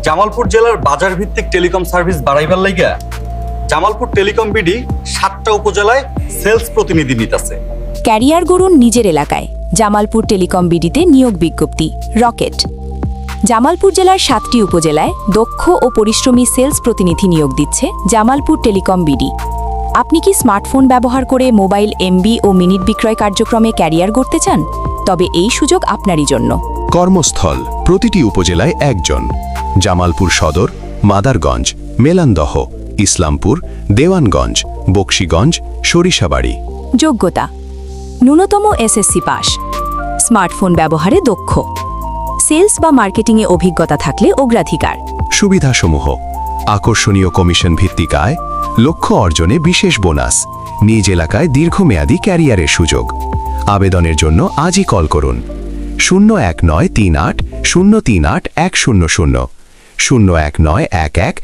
জামালপুর জেলার বাজার ভিত্তিক টেলিকম সার্ভিস বাড়াইবার লাইগা জামালপুর টেলিকম বিডি 7টা উপজেলায় সেলস প্রতিনিধি নিতেছে। ক্যারিয়ার গড়ুন নিজের এলাকায়। জামালপুর টেলিকম বিডিতে নিয়োগ বিজ্ঞপ্তি রকেট। জামালপুর জেলার 7টি উপজেলায় দক্ষ ও পরিশ্রমী সেলস প্রতিনিধি নিয়োগ দিচ্ছে জামালপুর টেলিকম বিডি। আপনি কি স্মার্টফোন ব্যবহার করে মোবাইল এমবি ও মিনিট বিক্রয় কার্যক্রমে ক্যারিয়ার গড়তে চান? তবে এই সুযোগ আপনারই জন্য। কর্মস্থল প্রতিটি উপজেলায় একজন। জামালপুর সদর, মাদারগঞ্জ, মেলান্দহ, ইসলামপুর, দেওয়ানগঞ্জ, বকশীগঞ্জ, সরিষাবাড়ি। যোগ্যতা: ন্যূনতম এসএসসি পাস, স্মার্টফোন ব্যবহারে দক্ষ, সেলস বা মার্কেটিংয়ে অভিজ্ঞতা থাকলে অগ্রাধিকার। সুবিধাসমূহ: আকর্ষণীয় কমিশন ভিত্তিক আয়, লক্ষ্য অর্জনে বিশেষ বোনাস, নিজ এলাকায় দীর্ঘমেয়াদী ক্যারিয়ারের সুযোগ। আবেদনের জন্য আজই কল করুন 01938 038 100, 01911